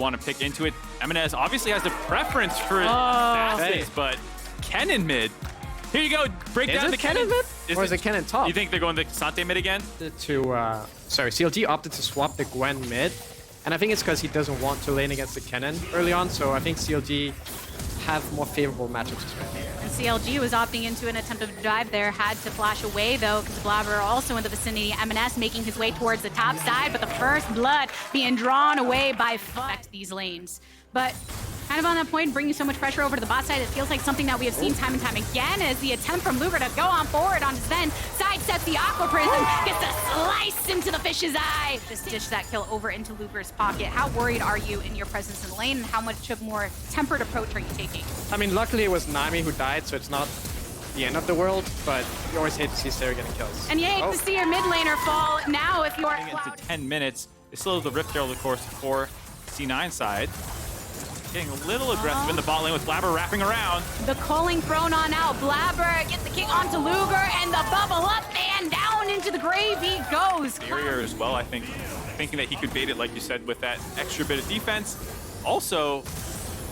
want to pick into it. Eminez obviously has the preference for assassins, but Kennen mid. Here you go. Break down the Kennen mid? Or is it Kennen top? You think they're going the Sante mid again? Sorry, CLG opted to swap the Gwen mid. And I think it's because he doesn't want to lane against the Kennen early on. So I think CLG have more favorable matchups this round. And CLG was opting into an attempt to dive there, had to flash away though, because Blabber also in the vicinity. M&S making his way towards the top side, but the first blood being drawn away by these lanes. But kind of on that point, bringing so much pressure over to the bot side, it feels like something that we have seen time and time again is the attempt from Luger to go on forward on Sven, sidesteps the Aqua Prism, gets a slice into the fish's eye. Just ditch that kill over into Luger's pocket. How worried are you in your presence in the lane, and how much of a more tempered approach are you taking? I mean, luckily it was Nami who died, so it's not the end of the world, but you always hate to see Sarah getting kills. And you hate to see your mid laner fall now if you're into 10 minutes. It's still the Rift Herald, of course, for C9 side. Getting a little aggressive in the bot lane with Blabber wrapping around. The culling thrown on out. Blabber gets the king onto Luger, and the bubble up and down into the grave he goes. Barrier as well, I think, thinking that he could bait it, like you said, with that extra bit of defense. Also,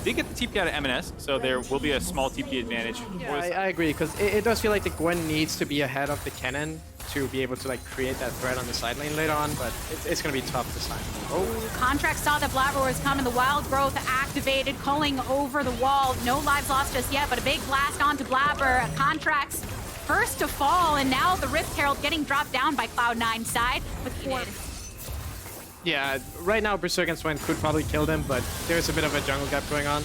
did get the TP out of M&S, so there will be a small TP advantage. Yeah, I agree, because it does feel like the Gwen needs to be ahead of the Kennen to be able to like create that threat on the side lane later on, but it's going to be tough this time. Oh, Contract saw that Blabber was coming. The Wild Growth activated, culling over the wall. No lives lost just yet, but a big blast onto Blabber. Contract's first to fall, and now the Rift Herald getting dropped down by Cloud9 side. Yeah, right now Berserk and Sven could probably kill them, but there's a bit of a jungle gap going on.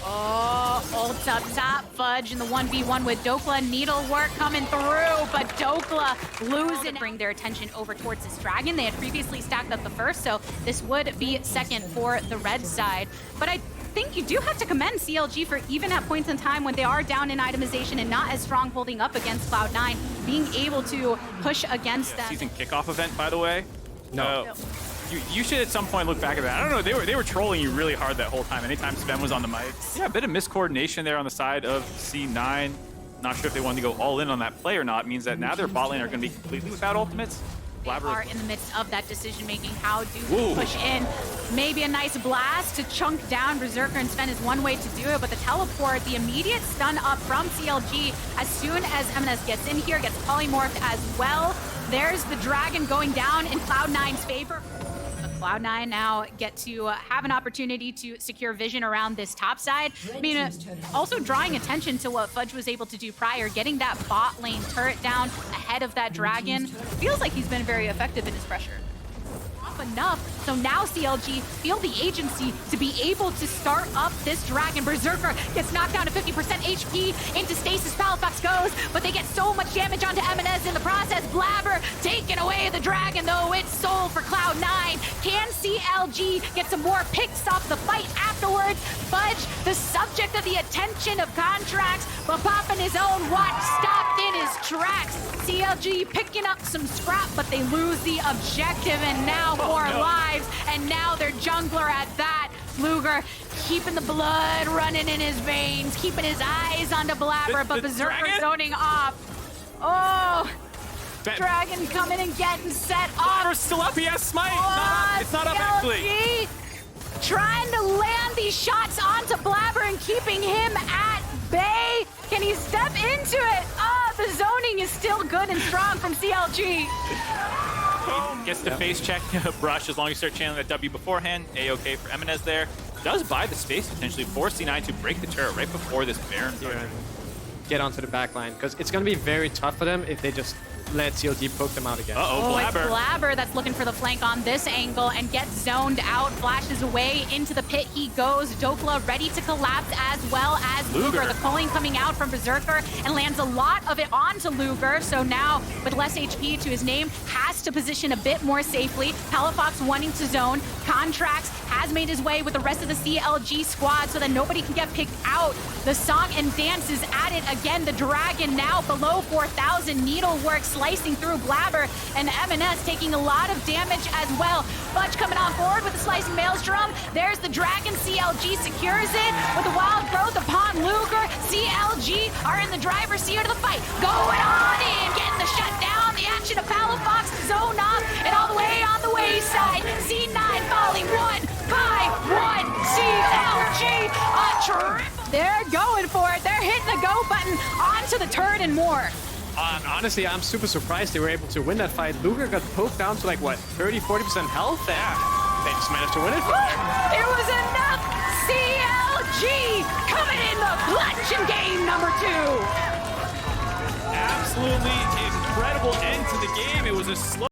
Oh, ult up top, Fudge in the 1v1 with Dokla. Needlework coming through, but Dokla losing. Bring their attention over towards this dragon. They had previously stacked up the first, so this would be second for the red side. But I think you do have to commend CLG for even at points in time when they are down in itemization and not as strong holding up against Cloud9, being able to push against them. Season kickoff event, by the way. No. You should at some point look back at that. I don't know, they were trolling you really hard that whole time, anytime Sven was on the mic. Yeah, a bit of miscoordination there on the side of C9. Not sure if they wanted to go all in on that play or not. It means that now their bot lane are going to be completely without ultimates. They are in the midst of that decision making. How do we push in? Maybe a nice blast to chunk down Berserker and Sven is one way to do it, but the teleport, the immediate stun up from CLG as soon as M&S gets in here, gets polymorphed as well. There's the dragon going down in Cloud9's favor. Cloud9 now get to have an opportunity to secure vision around this top side. I mean, also drawing attention to what Fudge was able to do prior, getting that bot lane turret down ahead of that dragon. Feels like he's been very effective in his pressure. Enough, so now CLG feel the agency to be able to start up this dragon. Berserker gets knocked down to 50% HP, into stasis, Palafox goes, but they get so much damage onto M&S in the process. Blabber taking away the dragon, though it's soul for Cloud9. Can CLG get some more picks off the fight afterwards? Fudge, the subject of the attention of Contracts, but popping his own watch stopped in his tracks. CLG picking up some scrap, but they lose the objective, and now more lives, and now their jungler at that. Luger keeping the blood running in his veins, keeping his eyes onto Blabber, but Berserker zoning off. Oh, dragon coming and getting set off. Blabber's still up, he has smite. It's not up actually. Trying to land these shots onto Blabber and keeping him at bay. Can he step into it? The zoning is still good and strong from CLG. Gets the face check, brush, as long as you start channeling that W beforehand. A-OK for M&S there. Does buy the space potentially for C9 to break the turret right before this Baron. Get onto the back line, because it's going to be very tough for them if they just let CLG poke them out again. Blabber. It's Blabber that's looking for the flank on this angle and gets zoned out, flashes away into the pit. He goes. Dokla ready to collapse as well as Luger. The culling coming out from Berserker and lands a lot of it onto Luger. So now, with less HP to his name, has to position a bit more safely. Palafox wanting to zone. Contracts has made his way with the rest of the CLG squad so that nobody can get picked out. The song and dance is at it again. The dragon now below 4,000. Needlework slicing through Blabber, and M&S taking a lot of damage as well. Fudge coming on board with the slicing maelstrom. There's the dragon. CLG secures it with the wild growth upon Luger. CLG are in the driver's seat of the fight. Going on in, getting the shutdown. The action of Palafox zone off and all the way on the wayside. C9 falling 1 by 1. They're going for it. They're hitting the go button onto the turret and more. Honestly, I'm super surprised they were able to win that fight. Luger got poked down to like, what, 30-40% health? Yeah, they just managed to win it from there. It was enough. CLG coming in the clutch in game number 2. Absolutely incredible end to the game. It was a slow